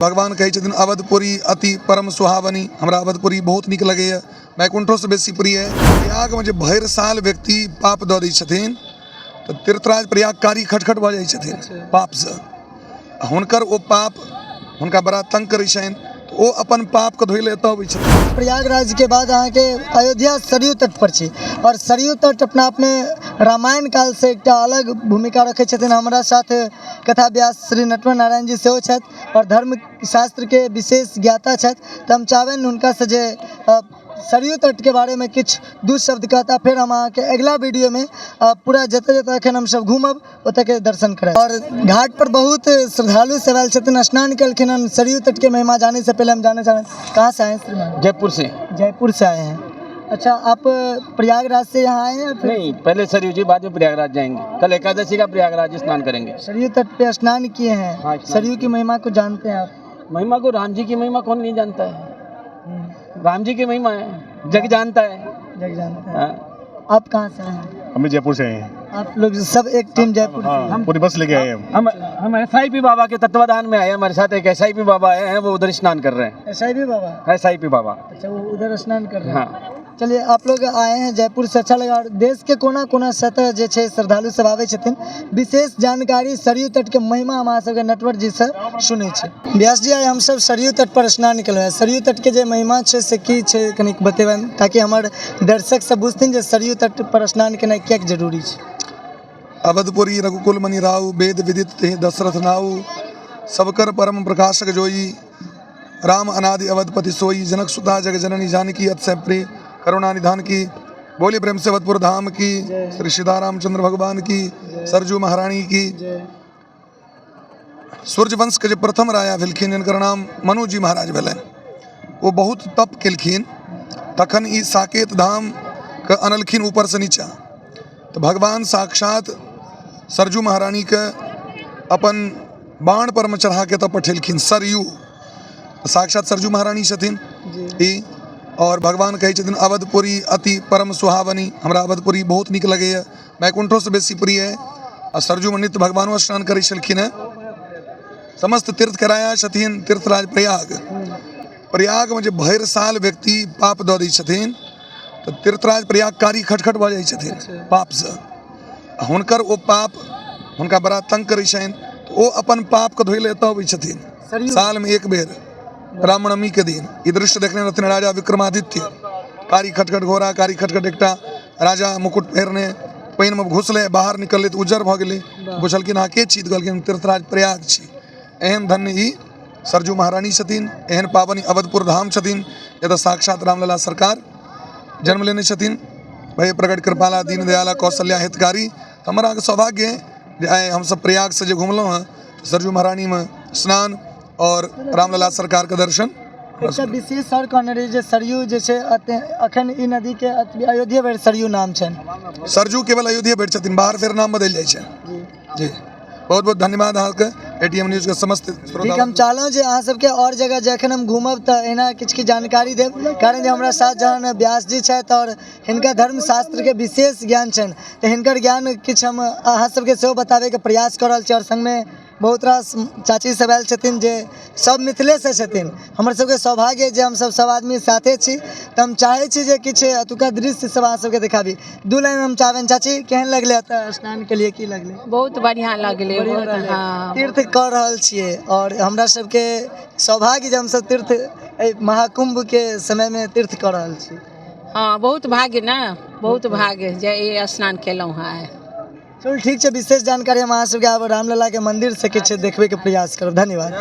भगवान कहे छथिन अवधपुरी अति परम सुहावनी। हमरा अवधपुरी बहुत निक लगे। बैकुंठो से बेसी प्रिय है। प्रयाग में जब भरि साल व्यक्ति पाप दऽ दै छथिन तो तीर्थराज प्रयागकारी खटखट भऽ जाइ छथिन पाप से। हुनकर ओ पाप हुनका बड़ा तंग करै छनि तो ओ अपन पाप के धोइ ले एतऽ अबै छथिन। प्रयागराज के बाद अहाँ के अयोध्या सरयू तट पर छी और सरयू तट अपना आप में रामायण काल से एक अलग भूमिका रखे छथिन। हमारा साथ कथा व्यास श्री नटवर नारायण जी सेहो छथि और धर्म शास्त्र के विशेष ज्ञाता छथि। तो हम चाहबनि हुनका से जे सरयू तट के बारे में कुछ दू शब्द कहता, फिर हम अहाँ के अगला वीडियो में पूरा जतऽ जतऽ अखन हम सब घूमब ओतऽ के दर्शन करब। और घाट पर बहुत श्रद्धालु सब आयल छथिन, स्नान केलखिन हन। सरयू तट के महिमा जाने से पहले हम जानना चाह रहे हैं कहाँ से आए हैं श्रीमान? जयपुर से। जयपुर से आए हैं। अच्छा, आप प्रयागराज से यहाँ आए हैं? नहीं, पहले सरयू जी, बाद में प्रयागराज जाएंगे। कल एकादशी का प्रयागराज स्नान करेंगे। सरयू तट पे स्नान किए हैं। हाँ, सरयू की महिमा को जानते हैं आप? महिमा को, राम जी की महिमा कौन नहीं जानता है? राम जी की महिमा है, जग जानता है। जग जानता है। हाँ। आप कहाँ से आए हैं? हम जयपुर से आए हैं। आप लोग सब एक टीम जयपुर से? हम पूरी बस लेके आए हैं। हम SIP बाबा के तत्वाधान में आए। हमारे साथ एक SIP बाबा आए हैं, वो उधर स्नान कर रहे हैं। SIP बाबा? SIP बाबा। अच्छा, वो उधर स्नान कर रहे हैं। हाँ। चलिए, आप लोग आए हैं जयपुर से, अच्छा लगा। और देश के कोना कोना सतह जे छै श्रद्धालु सब आवे छथिन। विशेष जानकारी सरयू तट के महिमा हम अहाँ सबके नटवर जी से सुनै छी। व्यास जी, आइ हम सब सरयू तट पर स्नान केलहुँ हैं। सरयू तट के जे महिमा छै से की छै कनिक बतेबनि, ताकि हमर दर्शक सब बुझथिन जे सरयू तट पर स्नान केनाइ किएक जरूरी छै। अवधपुरी रघुकुल मणि राउ, वेद विदित तेहि दशरथ नाउ। सबकर परम प्रकाशक जोई, राम अनादि अवधपति सोई। जनक सुता जग जननी जानकी अतिशय प्रिय, करुणा निधान की। बोली प्रेम से अवधपुर धाम की। श्री सीतारामचंद्र भगवान की, सरजू महारानी की। सूर्यवंश के जो प्रथम राजा भेलखिन, जिनकर नाम मनु जी महाराज भेलनि, वो बहुत तप केलखिन। तखन ई साकेत धाम के अनलखिन ऊपर से नीचा। तो भगवान साक्षात सरजू महारानी के अपन बाण पर में चढ़ा के तब पठेलखिन सरयू। साक्षात सरजू महारानी छथिन ई। और भगवान कहे छथिन अवधपुरी अति परम सुहावनी। हमरा अवधपुरी बहुत निक लगे। बैकुंठो से बेसी प्रिय है। और सरजू में नित्य भगवानो स्नान करै छलखिन है। समस्त तीर्थ कराया छथिन तीर्थराज प्रयाग। प्रयाग में जब भरि साल व्यक्ति पाप दऽ दै छथिन तो तीर्थराज प्रयागकारी खटखट भऽ जाइ छथिन पाप से। हुनकर ओ पाप हुनका बड़ा तंग करै छनि तो ओ अपन पाप के धोइ ले एतऽ अबै छथिन साल में एक बेर, रामनवमी के दिन। ई दृश्य देखने रहथिन राजा विक्रमादित्य। कारी खटखट घोड़ा, कारी खटखट एकटा राजा मुकुट पहिरने पानि में घुसले, बाहर निकलले तो उज्जर भऽ गेलै। पूछलखिन अहाँ के छी? कहलखिन तीर्थराज प्रयाग छी। एहन धन्य ई सरजू महारानी छथिन। एहन पावनी अवधपुर धाम छथिन जतऽ साक्षात रामलला सरकार जन्म लेने छथिन। भय प्रगट कृपाला दीन दयाला कौशल्या हितकारी। तो हमारा सौभाग्य है जे आइ हम सब प्रयाग से जो घुमलहुँ हैं तो सरजू महारानी में स्नान और रामलला सरकार के दर्शन। एकटा विशेष और कहने रही जे सरयू जे छै अखन ई नदी के अयोध्या बेर सरयू नाम छनि। सरजू केवल अयोध्या बेर छथिन, बाहर फिर नाम बदल जाइ छै। जी, बहुत बहुत धन्यवाद अहाँके ATM न्यूज के समस्त ठीक। हम चाहलहुँ जे अहाँ सबके और जगह जखन हम घूमब तऽ एना किछु जानकारी देब, कारण जे हमरा साथ जहन व्यास जी छथि और हिनका धर्म शास्त्र के विशेष ज्ञान छनि तऽ हिनकर ज्ञान किछु हम अहाँ सबके सेहो बताबैके प्रयास कऽ रहल छी। और संगमे बहुत रास चाची सब आयल छथिन जे सब मिथिले से छथिन। हमर सबके सौभाग्य जे हम सब आदमी साथे छी। तऽ हम चाहै छी जे किछु एतुका दृश्य सब अहाँ सबके देखाबी। दू लाइन हम चाहबनि। चाची, केहन लगलै एतऽ स्नान के लिए? की लगलै? बहुत बढ़िया लगलै। हाँ, तीर्थ कर रहल छियै और हमरा सबके सौभाग्य जे हम सब तीर्थ महाकुंभ के समय में तीर्थ कर रहल छी। हाँ, बहुत भाग्य ना, बहुत भाग्य जे स्नान केलहुँ हैं। चलू ठीक छै, विशेष जानकारी हम अहाँ सबके आब रामलला के मंदिर से किछु देखबे के प्रयास करब। धन्यवाद।